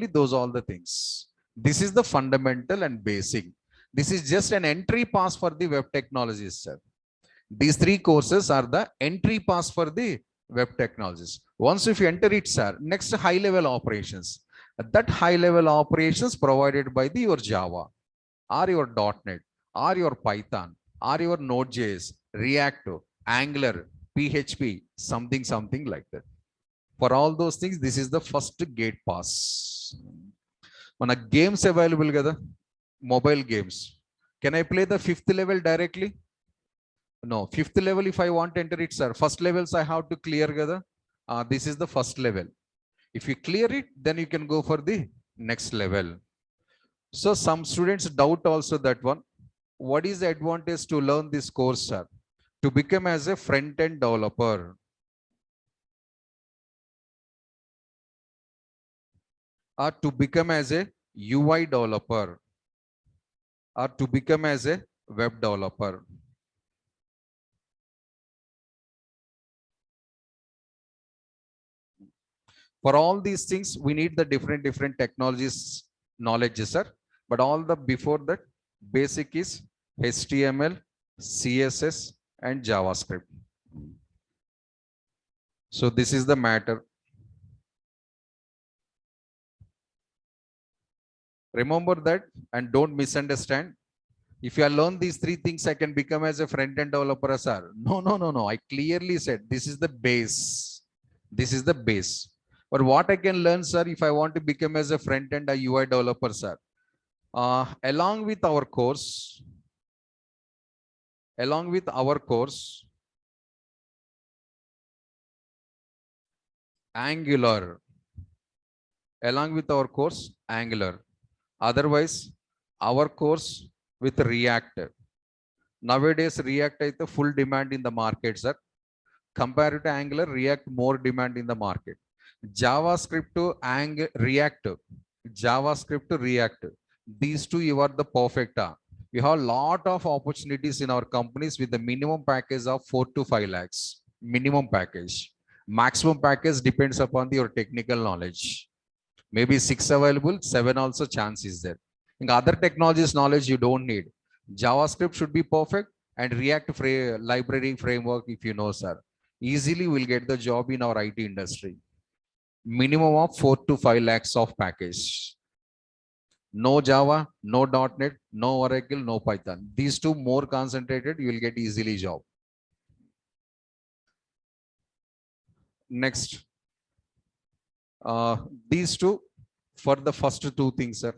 those all the things. This is the fundamental and basic. This is just an entry pass for the web technologies, sir. These three courses are the entry pass for the web technologies. Once if you enter it, sir, next high level operations. That high level operations provided by the your Java or your .NET or your Python or your Node.js, React, Angular, PHP, something like that. For all those things, this is the first gate pass. Mana games available kada, mobile games. Can I play the 5th level directly? No, 5th level if I want to enter it, sir. First levels I have to clear kada. This is the first level. If you clear it, then you can go for the next level. So some students doubt also that one. What is the advantage to learn this course, sir? To become as a front-end developer. Or to become as a UI developer. Or to become as a web developer. For all these things, we need the different technologies knowledge, sir. But all the before that, basic is HTML, CSS, and JavaScript. So this is the matter. Remember that and don't misunderstand. If you learn these three things, I can become as a front-end developer, sir. No. I clearly said this is the base. This is the base. But what I can learn, sir, if I want to become as a front-end or UI developer, sir, along with our course, Angular, otherwise our course with React. Nowadays React is the full demand in the market, sir. Compared to Angular, React more demand in the market. JavaScript to React, these two you are the perfect. You have a lot of opportunities in our companies with the minimum package of 4 to 5 lakhs. Minimum package. Maximum package depends upon your technical knowledge. Maybe 6 available, 7 also chance is there. In other technologies knowledge you don't need. JavaScript should be perfect and React library framework if you know, sir. Easily will get the job in our IT industry. Minimum of 4 to 5 lakhs of package. No Java, no .NET, no Oracle, no Python. These two more concentrated, you will get easily job. Next. These two for the first two things, sir.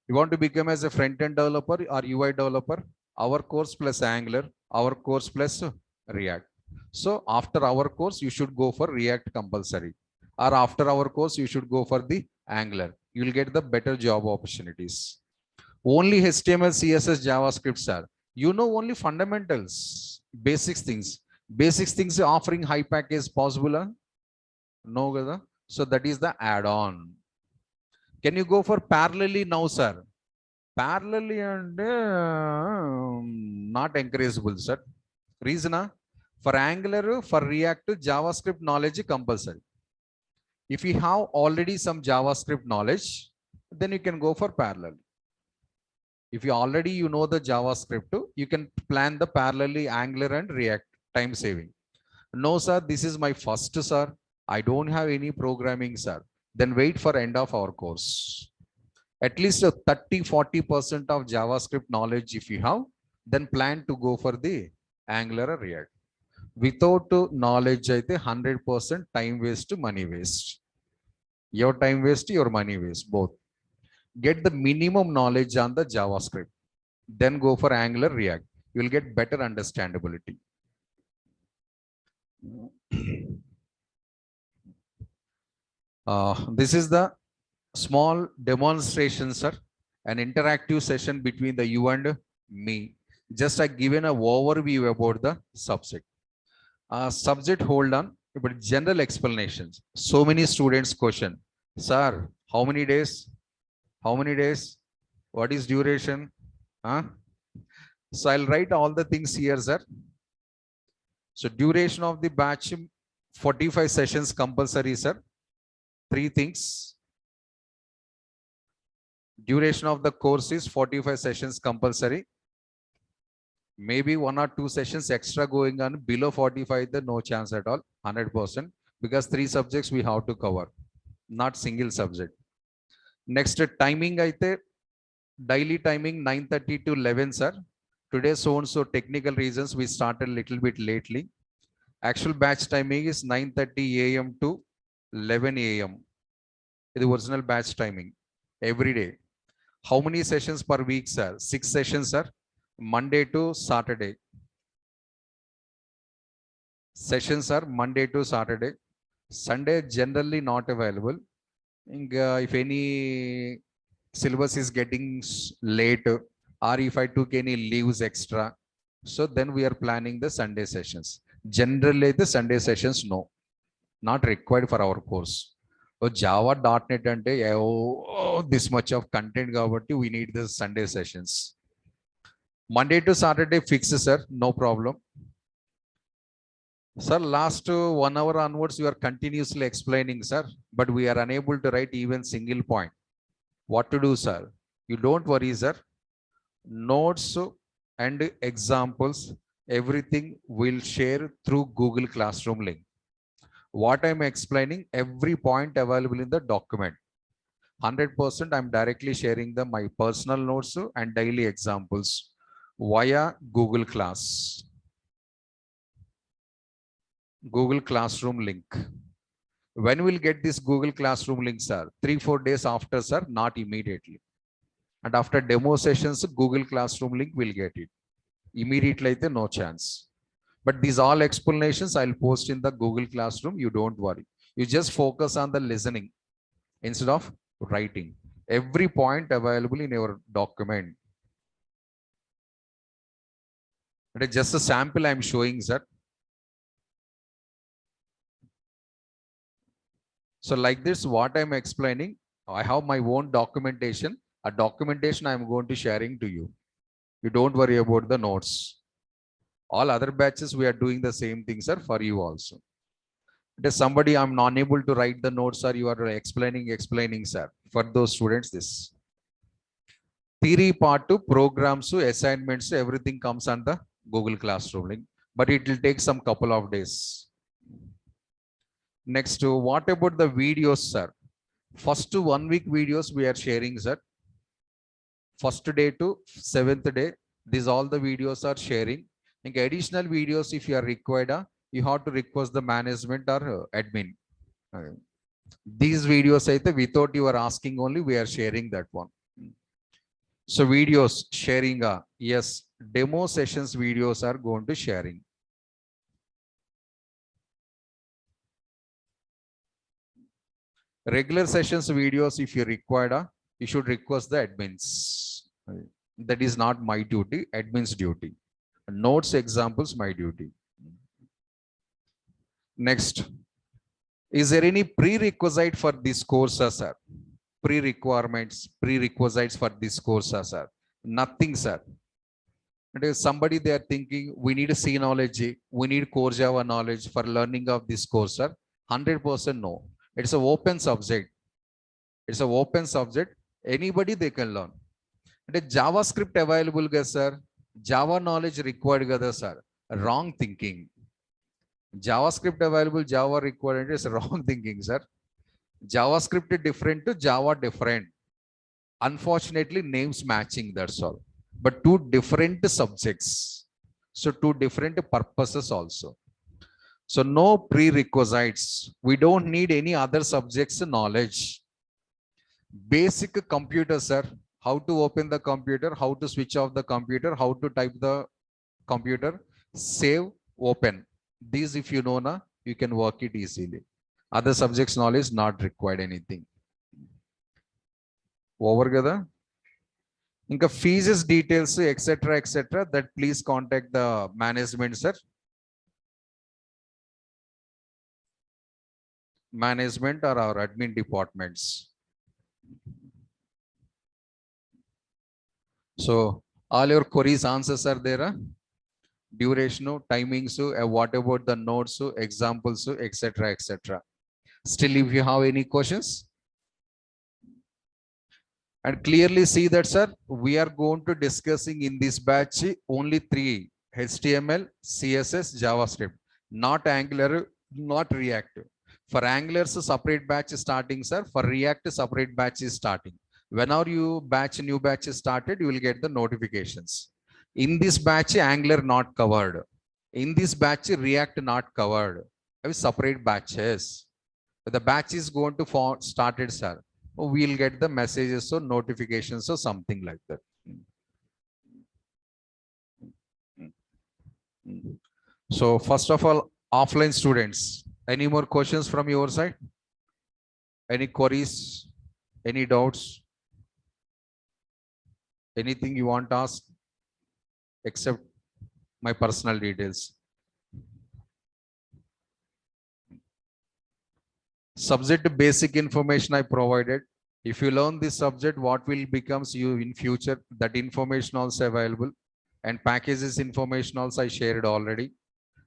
You want to become as a front-end developer or UI developer? Our course plus Angular, our course plus React. So after our course, you should go for React compulsory. Or after our course, you should go for the Angular. You will get the better job opportunities. Only HTML, CSS, JavaScript, sir. You know only fundamentals, basic things. Basic things offering high package possible? Huh? No, Gada. So that is the add-on. Can you go for parallelly now, sir? Parallelly and not encourageable, sir. Reason for Angular, for React, JavaScript knowledge compulsory. If you have already some JavaScript knowledge, then you can go for parallel. If you already know the JavaScript, you can plan the parallelly Angular and React time saving. No, sir, this is my first, sir. I don't have any programming, sir. Then wait for end of our course. At least 30-40% of JavaScript knowledge if you have, then plan to go for the Angular or React. Without knowledge, 100% time waste, money waste. Your time waste, your money waste, both. Get the minimum knowledge on the JavaScript. Then go for Angular, React. You will get better understandability. This is the small demonstration, sir. An interactive session between the you and me. Just I given an overview about the subject. Subject, hold on, but general explanations. So many students question, sir, how many days? How many days? What is duration? Huh? So I'll write all the things here, sir. So duration of the batch, 45 sessions compulsory, sir. 3 things. Duration of the course is 45 sessions compulsory. Maybe 1 or 2 sessions extra going on below 45, the no chance at all, 100%, because 3 subjects we have to cover, not single subject. Next timing aithe, daily timing 9:30 to 11, sir. Today so technical reasons we started a little bit lately. Actual batch timing is 9:30 a.m. to 11 a.m. The original batch timing every day. How many sessions per week, sir? 6 sessions, sir. Monday to Saturday. Sessions are Monday to Saturday. Sunday generally not available. If any syllabus is getting late, or if I took any leaves extra, so then we are planning the Sunday sessions. Generally, the Sunday sessions, no, not required for our course. Java.NET ante this much of content, we need the Sunday sessions. Monday to Saturday fixed, sir, no problem. Sir, last 1 hour onwards, you are continuously explaining, sir, but we are unable to write even single point. What to do, sir? You don't worry, sir. Notes and examples, everything will share through Google Classroom link. What I'm explaining, every point available in the document. 100% I'm directly sharing my personal notes and daily examples via Google Classroom link. When will get this Google Classroom link, sir? 3-4 days after, sir, not immediately. And after demo sessions, Google Classroom link will get it. Immediately, no chance. But these all explanations I'll post in the Google Classroom. You don't worry. You just focus on the listening instead of writing. Every point available in your document. And just a sample I'm showing, sir. So like this, what I'm explaining, I have my own documentation. A documentation I'm going to sharing to you. You don't worry about the notes. All other batches, we are doing the same thing, sir, for you also. It is somebody I'm not able to write the notes, sir, you are explaining, sir. For those students, this. Theory part to programs to assignments, everything comes on the Google Classroom link, but it will take some couple of days. Next, what about the videos, sir? First 1 week videos we are sharing, sir. First day to 7th day, these all the videos are sharing. And additional videos, if you are required, you have to request the management or admin. These videos, without you are asking only, we are sharing that one. So videos sharing, yes, demo sessions videos are going to sharing. Regular sessions videos, if you required, you should request the admins. That is not my duty, admin's duty. Notes examples, my duty. Next, is there any prerequisite for this course, sir? Prerequisites for this course, sir? Nothing, sir. And if somebody they are thinking we need a C knowledge, we need core Java knowledge for learning of this course, sir. 100% no. It's an open subject. It's an open subject. Anybody they can learn. And JavaScript available, sir. Java knowledge required, sir. Wrong thinking. JavaScript available, Java required is wrong thinking, sir. JavaScript different to Java different. Unfortunately, names matching, that's all. But 2 different subjects. So 2 different purposes also. So no prerequisites. We don't need any other subjects knowledge. Basic computer, sir. How to open the computer, how to switch off the computer, how to type the computer, save, open. These, if you know, na, you can work it easily. Other subjects knowledge not required anything. Over kada. Inka fees details, etc. That please contact the management, sir. Management or our admin departments. So all your queries answers are there. Duration, timings, what about the notes, examples, etc. Still, if you have any questions, and clearly see that, sir, we are going to discussing in this batch only 3: HTML, CSS, JavaScript, not Angular, not React. For Angular, separate batch is starting, sir. For React, separate batch is starting. Whenever you new batch is started, you will get the notifications. In this batch, Angular not covered. In this batch, React not covered. Have separate batches. The batch is going to started, sir. We'll get the messages or notifications or something like that. So first of all, offline students, any more questions from your side? Any queries? Any doubts? Anything you want to ask except my personal details? Subject basic information I provided. If you learn this subject, what will becomes you in future, that information also available, and packages information also I shared already.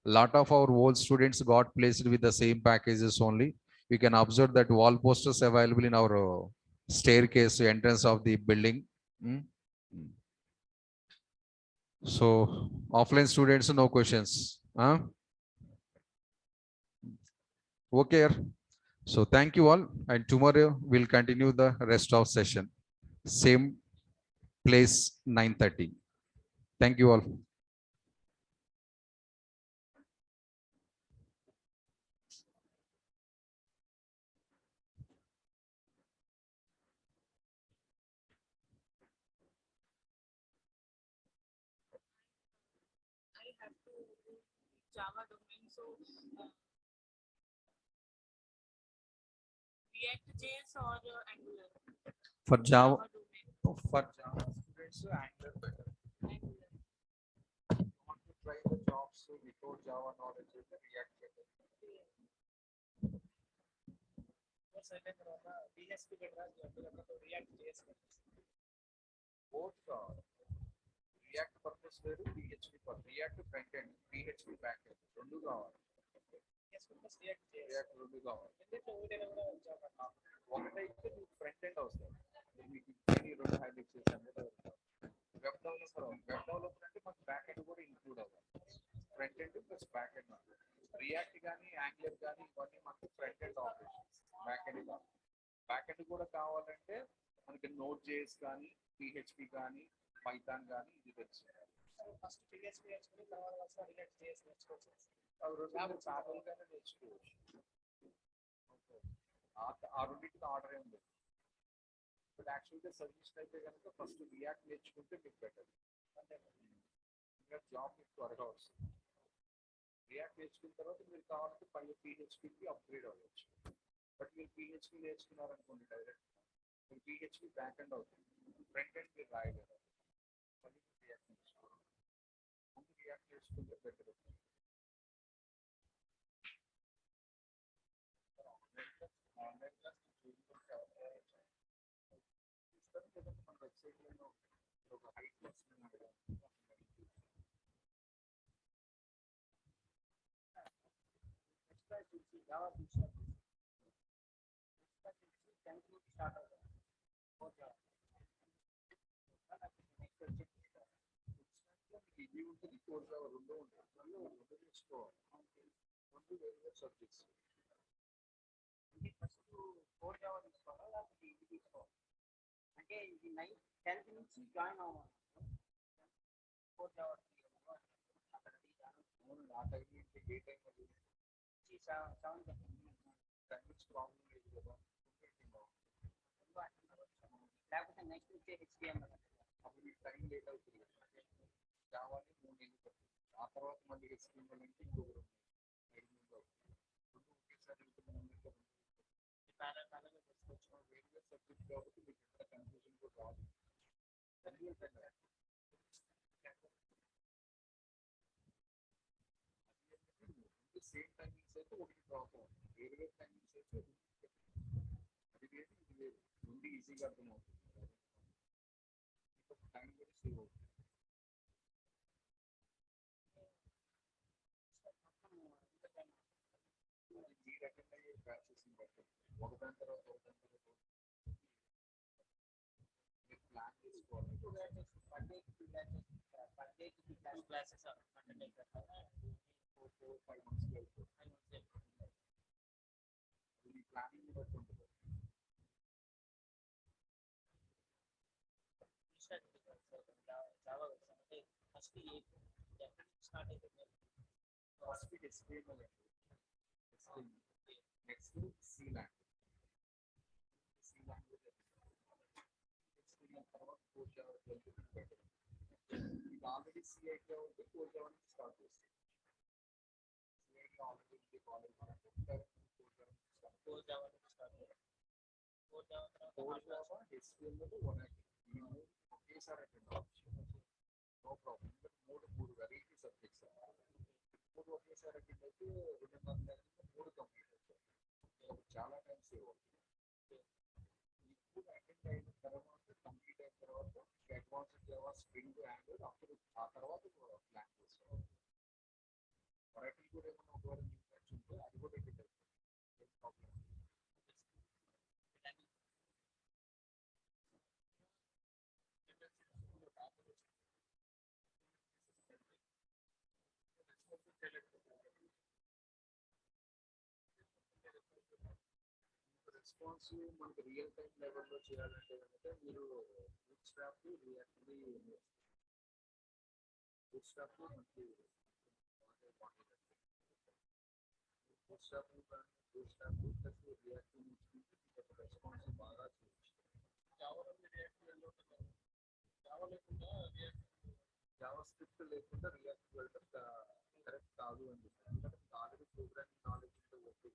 Lot of our old students got placed with the same packages only. We can observe that wall posters available in our staircase entrance of the building. So offline students, no questions. Okay. So thank you all, and tomorrow we'll continue the rest of session. Same place, 9:30. Thank you all. Java domain. So React.js or Angular? For Java, domain. for Java students, Angular better. Angular. Want to try the jobs without Java knowledge, React better. PHP better React.js better. Both React purpose వేరు, PHP purpose. React front end, PHP back end. రెండు కావాలి. React రెండు కావాలి. ఒకటైతే మీకు front end అవసరం. మీకు రెండు హైలైట్ చేశాను. వెబ్ డెవలపర్ అంటే మనకు బ్యాక్ ఎండ్ కూడా ఇంక్లూడ్ అవ్వాలి. Front end plus back end. React కానీ యాంగులర్ కానీ ఇవన్నీ మనకు front end operations. Back end కావాలి. బ్యాక్ ఎండ్ కూడా కావాలంటే మనకి నోట్ జేఎస్ కానీ, పిహెచ్పి కానీ, పైథాన్ కానీ ఇది తెలుసు. ఫస్ట్ PHP నేర్చుకుని తర్వాత React.js నేర్చుకోవచ్చు. అవి రెండు ప్యారల్గానే నేర్చుకోవచ్చు. ఆ రెండింటికి ఆర్డర్ ఏం లేదు. బట్ యాక్చువల్గా సజెషన్ అయితే కనుక ఫస్ట్ రియాక్ట్ నేర్చుకుంటే మీకు బెటర్. అంటే ఇంకా జాబ్ మీకు త్వరగా వస్తుంది. రియాక్ట్ నేర్చుకున్న తర్వాత మీరు కావాలంటే పైన PHPకి అప్గ్రేడ్ అవ్వచ్చు. బట్ మీరు PHP నేర్చుకున్నారనుకోండి డైరెక్ట్, మీరు PHP బ్యాక్ ఎండ్ అవుతుంది. ఫ్రంట్ ఎండ్ మీరు రాయలేరు. మళ్ళీ రియాక్ట్ నేర్చుకోవడం ముందు రియాక్ట్ నేర్చుకుంటే బెటర్. ఆన్లైన్ క్లాస్ మన వెబ్సైట్లో ఒక హై క్లాస్ ఇది ఉంటుంది, కోర్ జావా రెండో ఉంటుంది. మళ్ళీ రెండు నేర్చుకోవాలి. రెండు వేరే సబ్జెక్ట్స్. ఫస్ట్ కోర్ జావా తీసుకోవాలా లేకపోతే ఇది తీసుకోవాలి? అంటే ఇది 10th నుంచి జాయిన్ అవ్వాలి. కోర్ జావా అక్కడ ఆ టైం ఏంటి, ఏ టైం అది 7 టైమింగ్స్ ప్రాబ్లం లేదు కదా. లేకపోతే నెక్స్ట్ వచ్చే HTML. అప్పుడు ఈ టైం లేట్ అవుతుంది కావాలి 3 నెలలు పడుతుంది ఆ తర్వాత మళ్ళీ HTML అంటే ఇంకొకరు 5 నెలలు అవుతుంది ఒకేసారి 3 నెలలు ప్యారల్ తీసుకొచ్చిన వేరే సబ్జెక్ట్ కాబట్టి మీకు ఎక్కడ కన్ఫ్యూజన్ కూడా రాదు సేమ్ టైమింగ్స్ అయితే ఒకటి డ్రాప్ అవుతుంది వేరు వేరు టైమింగ్స్ అయితే అది వేరు ఇది వేరు ముందు ఈజీగా అర్థమవుతుంది టైం కూడా సేవ్ అవుతుంది ఈ రకంగా బ్యాచెస్ బట్టి ఒకదాని తర్వాత ఒకదాని తర్వాత మీరు ప్లాన్ చేసుకోవాలి క్లాసెస్ 5 months ఈ ప్లానింగ్ బట్టి ఉంటుంది చాలా అంటే ఫస్ట్ స్టార్ట్ అయితే first HTML next C language HTML తర్వాత కోర్ జావా ఇది ఆల్రెడీ సి అయితే ఉంటే కోర్ జావా నుంచి స్టార్ట్ చేస్తాం సి ఆల్రెడీ ఉంది కాలేజ్ కోర్ జావా నుంచి start core Java core Java HTML ఈ మూడు ఒకేసారి అటెండ్ అవ్వచ్చు నో ప్రాబ్లం మూడు వెరైటీ సబ్జెక్ట్స్ మూడు ఒకేసారి అటెండ్ అయితే 2.5 నెలలు 3 కంప్లీట్ అవుతాయి చాలా టైం సేవ్ అవుతుంది ఇప్పుడు అటెండ్ అయిన తర్వాత కంప్లీట్ అయిన తర్వాత అడ్వాన్స్డ్ జావా స్ప్రింగ్ ఆండ్రాయిడ్ అప్పుడు ఆ తర్వాత ప్లాన్ చేసుకోవాలి వెరైటీ కూడా ఏమైనా ఒకవేళ మీకు నచ్చుంటే అది కూడా అటెండ్ అవుతుంది ఏం ప్రాబ్లం రెస్పాన్స్ మనకి రియల్ టైం లెవెల్లో చేయాలంటే కనుక మీరు బూట్ స్ట్రాప్ రియాక్ట్లీ బూట్ స్ట్రాప్ మనకి బూట్ స్ట్రాప్ ప్లస్ రియాక్ట్ నుంచి రెస్పాన్స్ బాగా చేయొచ్చు జావా స్క్రిప్ట్ లేకుండా రియాక్ట్ వెళ్ళడం కరెక్ట్ కాదు అని చెప్పి ఎందుకంటే ఆల్రెడీ ప్రోగ్రామింగ్ నాలెడ్జ్ ఉంటే ఓకే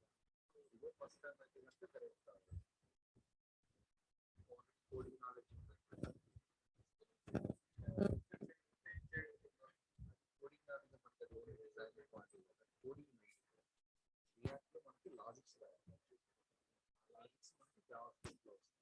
ఇదే ఫస్ట్ టైం అయితే కనుక కరెక్ట్ కాదు కోడింగ్ నాలెడ్జ్ కోడింగ్ నాలెడ్జ్ మనకి కోడింగ్ రియాక్ట్లో మనకి లాజిక్స్ రాయాలి లాజిక్స్ మనకి జావా స్క్రిప్ట్లో వస్తాయి